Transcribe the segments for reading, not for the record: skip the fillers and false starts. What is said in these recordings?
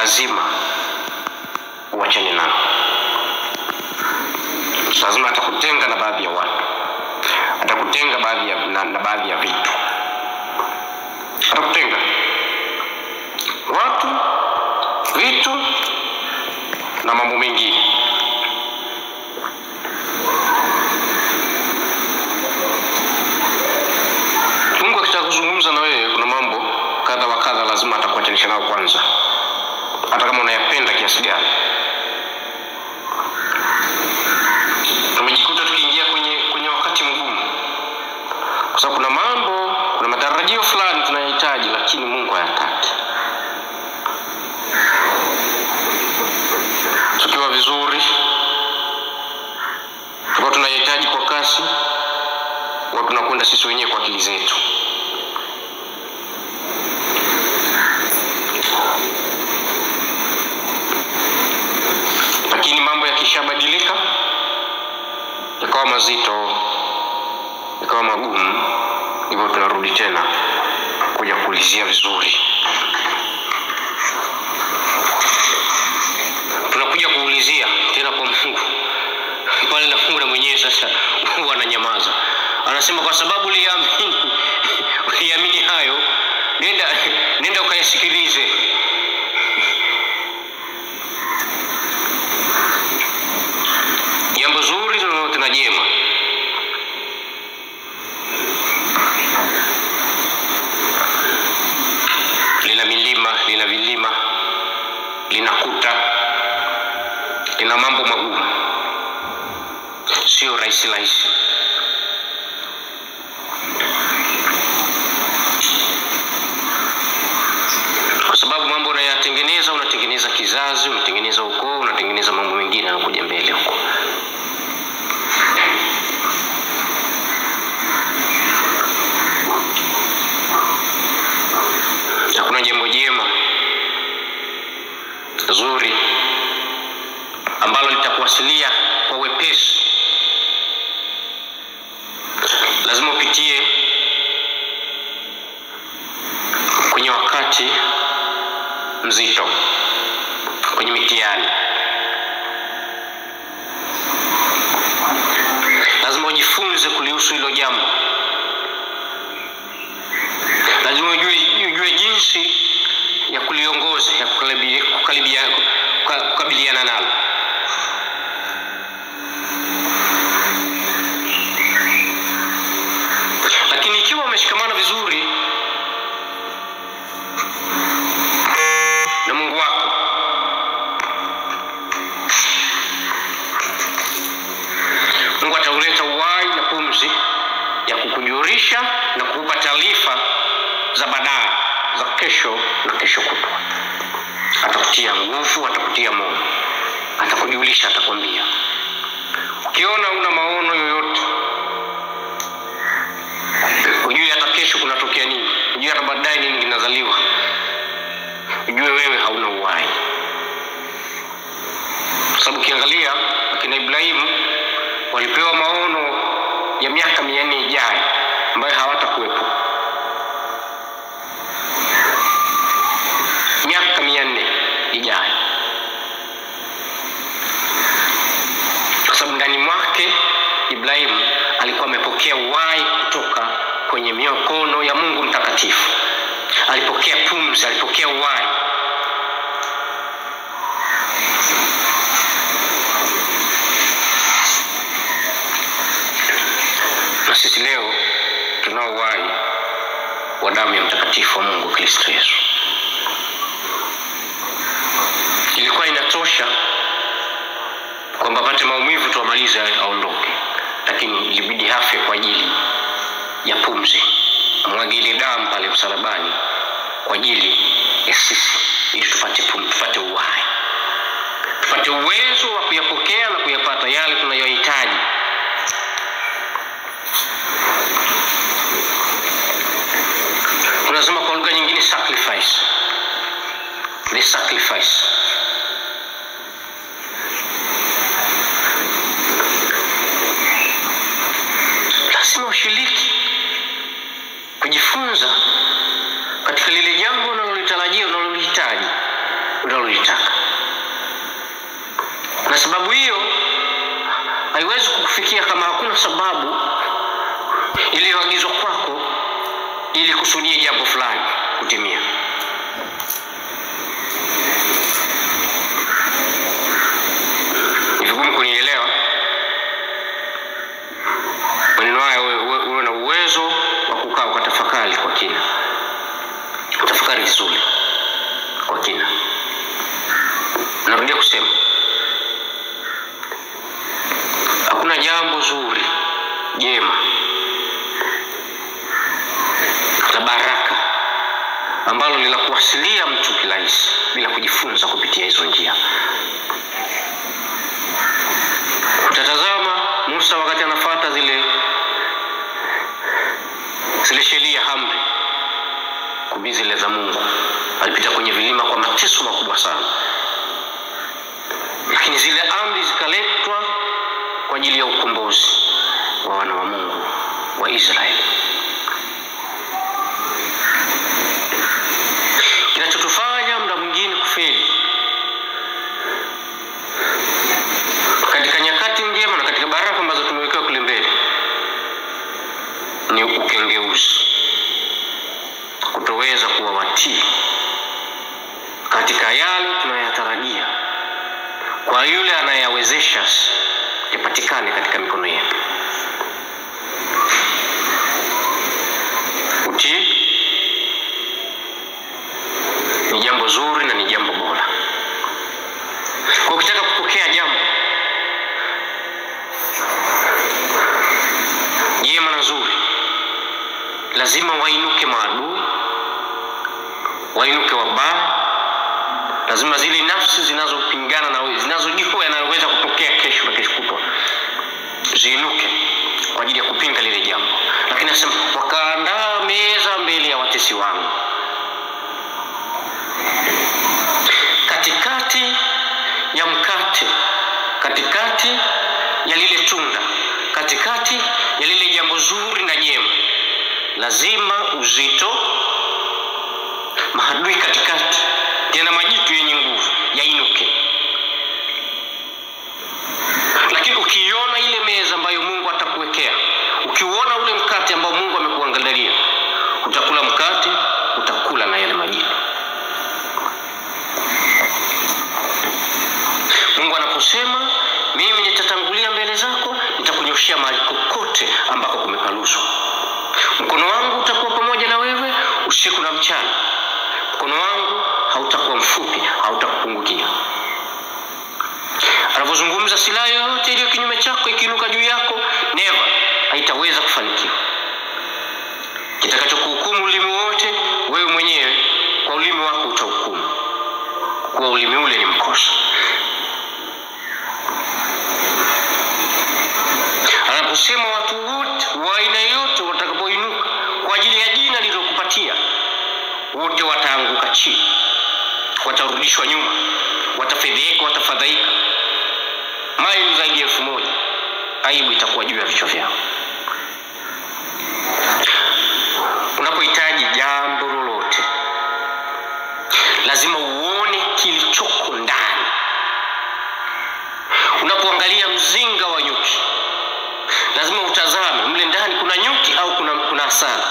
lazima uachane nao. Lazima atakutenga na baadhi ya watu, atakutenga na baadhi ya vitu, atakutenga watu, vitu na mambo mengine. Mungu akitaka kuzungumza na wewe, kuna mambo kadha wa kadha lazima atakuachanisha nao kwanza, hata kama unayapenda kiasi gani. Tumejikuta tukiingia kwenye wakati mgumu, kwa sababu kuna mambo, kuna matarajio fulani tunayahitaji, lakini Mungu hayataki. Tukiwa vizuri, tukiwa tunahitaji kwa kasi, kwa tunakwenda sisi wenyewe kwa akili zetu. Lakini mambo yakishabadilika, yakawa mazito, yakawa magumu, hivyo tunarudi tena kuja kuulizia vizuri. Tunakuja kuulizia tena kwa Mungu. Pale na Mungu mwenyewe sasa huwa ananyamaza. Anasema kwa sababu uliamini hayo, nenda ukayasikilize. Jambo zuri lolote na jema lina milima, lina vilima, linakuta, lina mambo magumu, sio rahisi. Kwa sababu mambo unayatengeneza, unatengeneza kizazi, unatengeneza ukoo, unatengeneza mambo mengine yanakuja mbele huko. Hakuna jambo jema zuri ambalo litakuwasilia kwa wepesi. Lazima upitie kwenye wakati mzito, kwenye mitihani. Lazima ujifunze kulihusu hilo jambo. Lazima ujue jinsi ya kuliongoza, ya kukabiliana nalo. Lakini ikiwa umeshikamana vizuri na Mungu wako, Mungu atauleta uhai na pumzi ya kukujulisha na kukupa taarifa za baadaye, za kesho na kesho kutwa. Atakutia nguvu, atakutia moyo, atakujulisha, atakwambia. Ukiona una maono yoyote, ujue hata kesho kunatokea nini, ujue hata baadaye nini kinazaliwa, ujue wewe hauna uhai. Kwa sababu ukiangalia akina Ibrahimu walipewa maono ya miaka 400 ijayo ambayo hawatakuwepo. Miaka 400 ijayo. Kwa sababu ndani mwake Ibrahimu alikuwa amepokea uhai kutoka kwenye mikono ya Mungu mtakatifu. Alipokea pumzi, alipokea uhai. Na sisi leo tunao uhai wa damu ya mtakatifu wa Mungu Kristo Yesu. Ilikuwa inatosha kwamba pate maumivu tuamalize aondoke, lakini ilibidi hafe kwa ajili ya pumzi, amwagile damu pale msalabani kwa ajili ya sisi, ili tupate uhai, tupate uwezo wa kuyapokea na kuyapata yale tunayohitaji. Tunasema kwa lugha nyingine sacrifice. The sacrifice. Lazima ushiriki kujifunza katika lile jambo unalolitarajia, unalolihitaji. Na sababu hiyo haiwezi kukufikia kama hakuna sababu iliyoagizwa kwako ili kusudie jambo fulani kutimia. Ni vigumu kunielewa. Maneno haya uwe na uwezo wa kukaa ukatafakari kwa kina. Utafakari vizuri kwa kina. Narudia kusema, hakuna jambo zuri, jema, la baraka ambalo linakuwasilia mtu kirahisi bila kujifunza kupitia hizo njia. Utatazama Musa wakati anafuata zile sheria amri kumi zile za Mungu, alipita kwenye vilima kwa mateso makubwa sana. Lakini zile amri zikaletwa kwa ajili ya ukombozi wa wana wa Mungu wa Israeli. Kinachotufanya muda mwingine kufeli katika nyakati njema na katika baraka ambazo tumewekewa kule mbele ni ukengeuzi, kutoweza kuwa watii katika yale tunayotarajia kwa yule anayewezesha yapatikane katika mikono yetu. Utii ni jambo zuri na ni jambo bora. Kwa ukitaka kupokea jambo jema na zuri, lazima wainuke maadui, wainuke wabaya. Lazima zile nafsi zinazopingana na wewe, zinazojua yanaweza kutokea kesho na kesho kutwa, ziinuke kwa ajili ya kupinga lile jambo. Lakini nasema wakaandaa meza mbele ya watesi wangu. Katikati ya mkate, katikati ya lile tunda, katikati ya lile jambo zuri na jema, lazima uzito, maadui katikati, tena majitu yenye nguvu yainuke. Lakini ukiona ile meza ambayo Mungu atakuwekea, ukiona ule mkate ambao Mungu amekuandalia, utakula mkate, utakula na yale majitu. Mungu anaposema mimi nitatangulia mbele zako, nitakunyoshia mahali kokote ambako kumepaluzwa. Mkono wangu utakuwa pamoja na wewe usiku na mchana. Mkono wangu hautakuwa mfupi, hautakupungukia. Anapozungumza silaha yoyote iliyo kinyume chako ikiinuka juu yako, never, haitaweza kufanikiwa. Kitakachokuhukumu ulimi wote, wewe mwenyewe kwa ulimi wako utahukumu, kwa ulimi ule ni mkosa. Anaposema watu wote wa aina yote watakapoinuka kwa ajili ya jina lilokupatia, wote wataanguka chini, watarudishwa nyuma, watafedheka, watafadhaika maili zaidi ya 1000. Aibu itakuwa juu ya vichwa vyao. Unapohitaji jambo lolote, lazima uone kilichoko ndani. Unapoangalia mzinga wa nyuki, lazima utazame mle ndani kuna nyuki au kuna asali.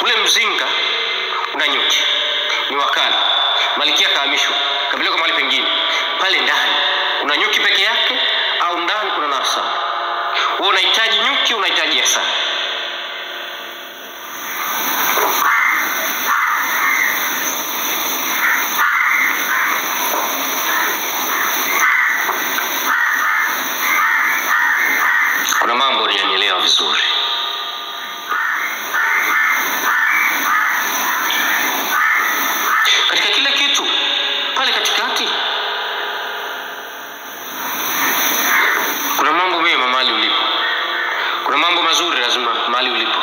Ule mzinga una nyuki, ni wakala, malikia kahamishwa, kapelekwa mahali pengine. Pale ndani una nyuki peke yake au ndani kuna asali? Wewe unahitaji nyuki, unahitaji asali. Kuna mambo unanielewa vizuri. Katika kile kitu pale katikati kuna mambo mema mahali ulipo. Kuna mambo mazuri lazima mahali ulipo.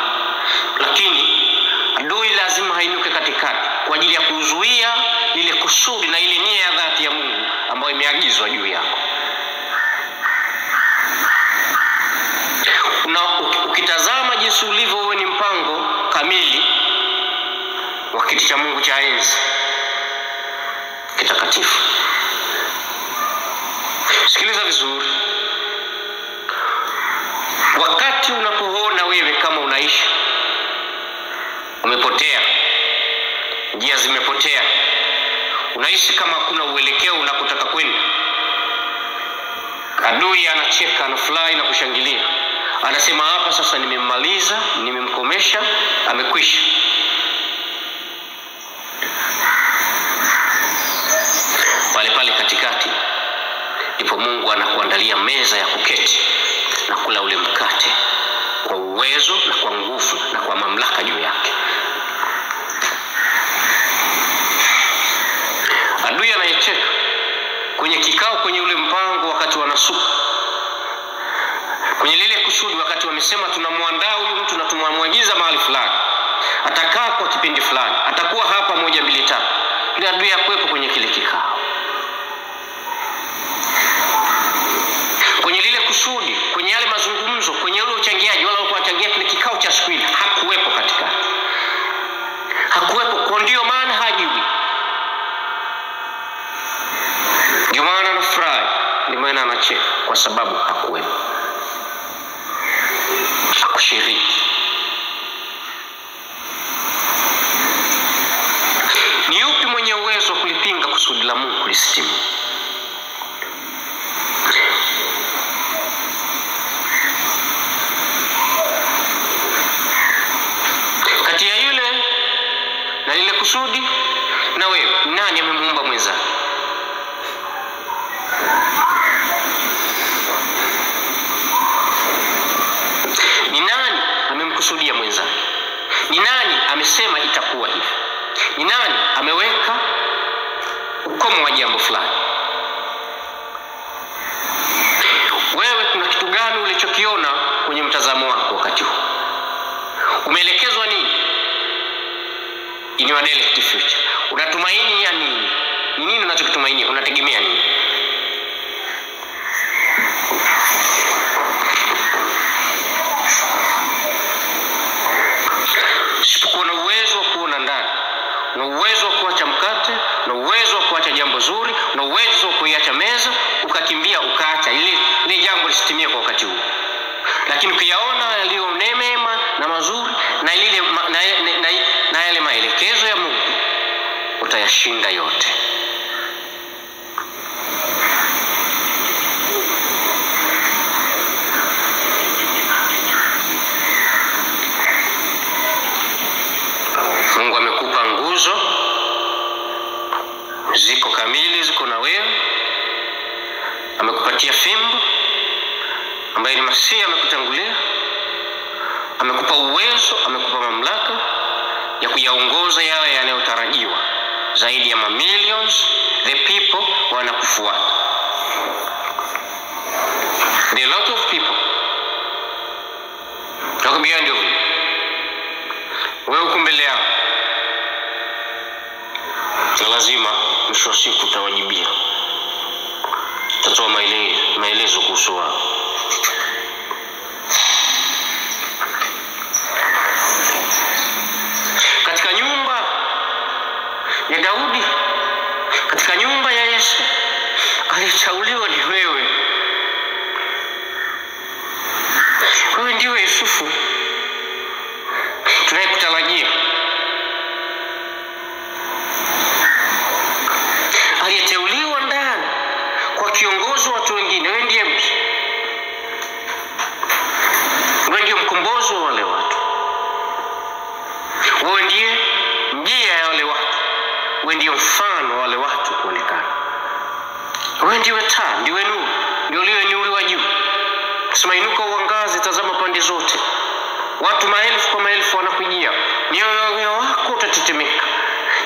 Lakini adui lazima hainuke katikati kwa ajili ya kuzuia ile kusudi na ile nia ya dhati ya Mungu ambayo imeagizwa juu yako. Ukitazama jinsi ulivyo wewe ni mpango kamili wa kiti cha Mungu cha enzi. Kiti takatifu. Sikiliza vizuri. Wakati unapoona wewe kama unaishi umepotea, njia zimepotea, unaishi kama hakuna uelekeo unakotaka kwenda, adui anacheka, anafurahi na kushangilia, anasema hapa sasa nimemmaliza, nimemkomesha, amekwisha. Pale pale katikati ndipo Mungu anakuandalia meza ya kuketi na kula ule mkate kwa uwezo na kwa nguvu na kwa mamlaka juu yake. Adui anayecheka kwenye kikao, kwenye ule mpango wakati wanasuka, kwenye lile kusudi wakati wamesema tunamwandaa huyu mtu na tumamwagiza mahali fulani, atakaa kwa kipindi fulani, atakuwa hapa 1 2 3, ile adui akwepo kwenye kile kikao. Kwenye lile kusudi, kwenye yale mazungumzo, kwenye ule uchangiaji, wala walikuwa wachangia kile kikao cha siku ile, hakuwepo katikati. Hakuwepo, kwa ndio maana hajui. Ndio maana anafurahi, ndio maana anacheka, kwa sababu hakuwepo. Hakushiriki. Ni yupi mwenye uwezo wa kulipinga kusudi la Mungu kulisimu? Kati ya yule na lile kusudi na wewe, nani amemuumba mwenzake? Ni nani amemkusudia mwenzake? Ni nani amesema itakuwa hivi? Ni nani ameweka ukomo wa jambo fulani? Wewe kuna kitu gani ulichokiona kwenye mtazamo wako wakati huu? Umeelekezwa nini? In your direct future. Unatumaini ya nini? Ni nini unachokitumainia? Unategemea nini? Usipokuwa na uwezo wa kuona ndani, na uwezo wa kuacha mkate, na uwezo wa kuacha jambo zuri, na uwezo wa kuiacha meza, ukakimbia ukaacha ile jambo lisitimie kwa wakati huu. Lakini ukiyaona yaliyo mema na mazuri na lile na yale maelekezo ya Mungu, utayashinda yote. Mungu amekupa nguzo, ziko kamili, ziko na wewe. Amekupatia fimbo ambaye ni Masihi, amekutangulia. Amekupa uwezo, amekupa mamlaka ya kuyaongoza yale yanayotarajiwa. Zaidi ya millions the people wanakufuata. There are a lot of people talk behind you. Wewe uko mbele yao, na lazima mwisho wa siku utawajibia. Utatoa maelezo kuhusu wao. Katika nyumba ya Daudi, katika nyumba ya Yesu, alichaguliwa ni wewe. Wewe ndiwe Yusufu tunayekutarajia, aliyeteuliwa ndani kwa kiongozi wa watu wengine. Wewe ndiye mkombozi wa wale watu. Wewe ndiye njia ya wale watu. Wewe ndiye mfano wa wale watu kuonekana. Wewe ndiwe taa, ndiwe nuru, ndio uliyeinuliwa juu. Sema inuka uangaze, tazama pande zote. Watu maelfu kwa maelfu wanakujia. Mioyo wako utatetemeka,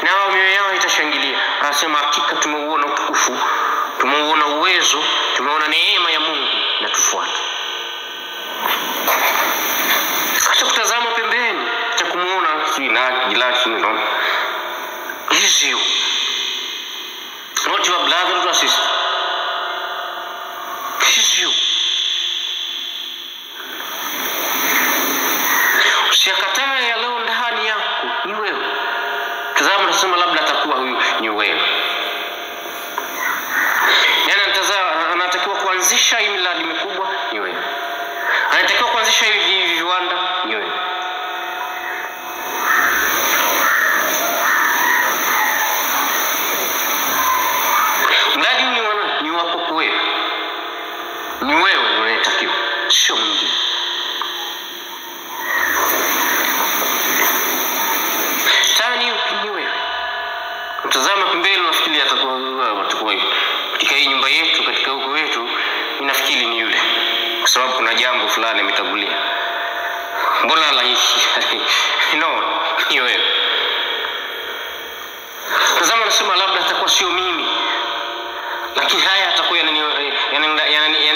na mioyo yao itashangilia. Anasema hakika tumeuona utukufu, tumeuona uwezo, tumeona neema ya Mungu, na tufuate. Acha kutazama pembeni, acha kumuona jilachi no. Is you. Not your brother or sister. Is you. Usiakatae ya leo ndani yako ni wewe. Tazama, nasema labda atakuwa huyu ni wewe. kuanzisha hivi viwanda ni wewe. Mradi ni wako wewe. Ni wewe unayetakiwa, sio mwingine. Tani ni wewe. Mtazama pembeni unafikiri atakuwa katika hii nyumba yetu, katika huko wetu, ninafikiri ni yule. Kwa sababu kuna jambo fulani ametangulia. Mbona la hishi? No, ni wewe. Tazama nasema labda atakuwa sio mimi. Lakini haya atakuwa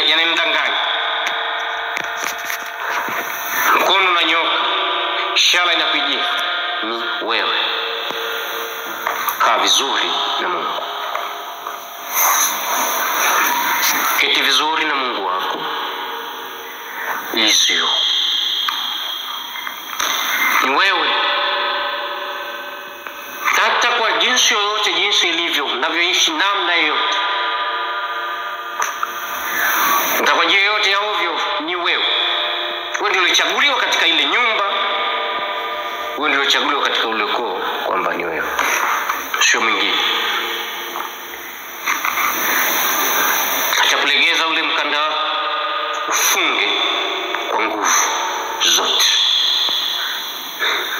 yananidanganya. Mkono unanyoka, ishara inakujia, ni wewe. Kaa vizuri na Mungu. Keti vizuri na Mungu wako. Isio. Ni wewe. Hata kwa jinsi yoyote, jinsi ilivyo, unavyoishi namna yoyote, kwa njia yote ya ovyo, ni wewe. Wewe ndio ulichaguliwa katika ile nyumba. Wewe ndio ulichaguliwa katika ule ukoo, kwamba ni wewe, sio mwingine. Acha kulegeza ule mkanda, ufunge kwa nguvu zote.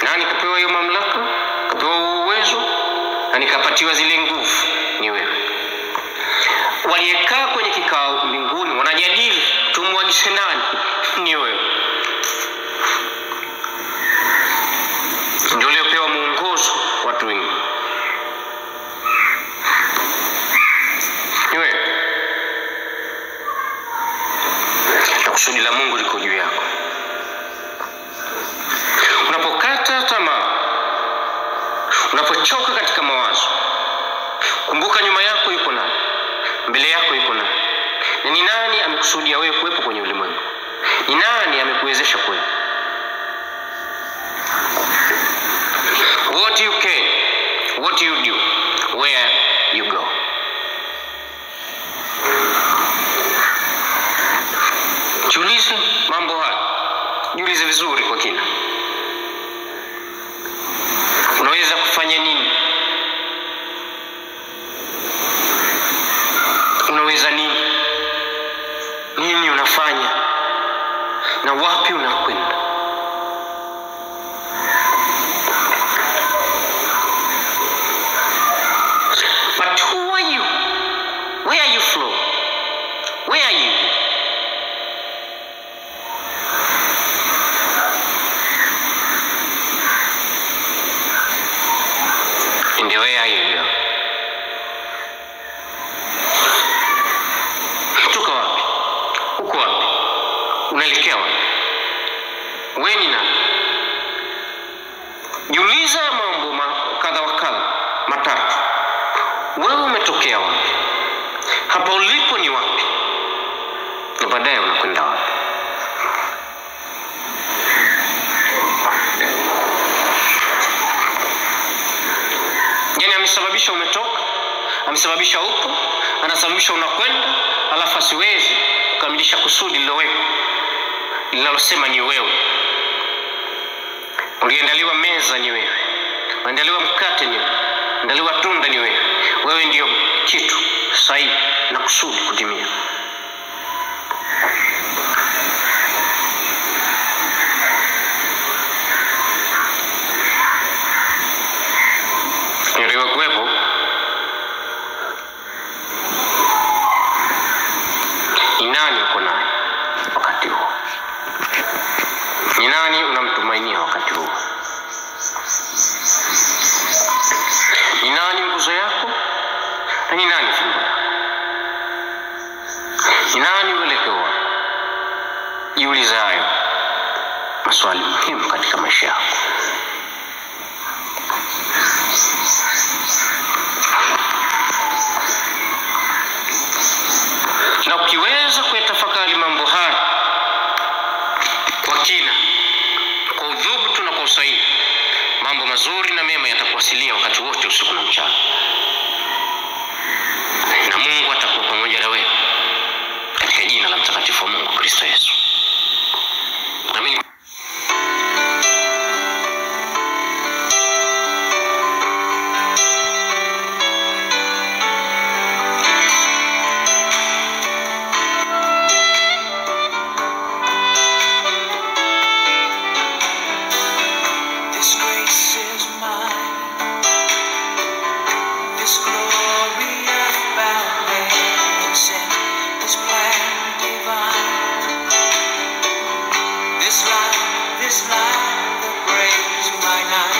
Nani kapewa hiyo mamlaka? Kapewa uwezo? Nani kapatiwa zile nguvu? Ni wewe. Waliekaa kwenye kikao mbinguni wanajadili tumwagishe nani? Ni wewe. Ndio uliopewa muongozo watu wengi. Ni wewe. Na kusudi la Mungu liko juu yako. Unapokata tamaa, unapochoka katika mawazo, kumbuka nyuma yako yuko nani? Mbele yako yuko nani? Na ni nani amekusudia wewe kuwepo kwenye ulimwengu? Ni nani amekuwezesha kuwepo? What you can, what you do, where you go. Jiulize mambo haya. Jiulize vizuri kwa kina. Unaweza kufanya nini? Unaweza nini? Nini unafanya? Na wapi unakwenda? But who are you? Where are you from? Where are you? And where are you? Kutoka wapi? Uko wapi? Unaelekea wapi? Wewe ni nani? Jiulize mambo kadha wa kadha matatu. Wewe umetokea wapi? Hapa ulipo ni wapi? Na baadaye unakwenda wapi? Yaani amesababisha umetoka, amesababisha upo, anasababisha unakwenda, alafu asiwezi kukamilisha kusudi lilowekwa, linalosema ni wewe. Uliandaliwa meza ni wewe. Uliandaliwa mkate ni wewe. Uliandaliwa tunda ni wewe. Wewe ndio kitu sahihi na kusudi kutimia. Ndio kuwepo. Ni nani uko naye wakati huu? Ni nani unamtumainia wakati huu? Ni nani nguzo yako? Na ni nani fimbo yako? Ni nani uelekeo wako? Jiulize hayo maswali muhimu katika maisha yako. Na ukiweza kuyatafakari mambo haya kwa kina, kwa udhubutu na kwa usahihi, mambo mazuri na mema yatakuwasilia wakati wote, usiku na mchana. Na Mungu atakuwa pamoja na wewe katika jina la mtakatifu wa Mungu Kristo Yesu. This life that breaks my night.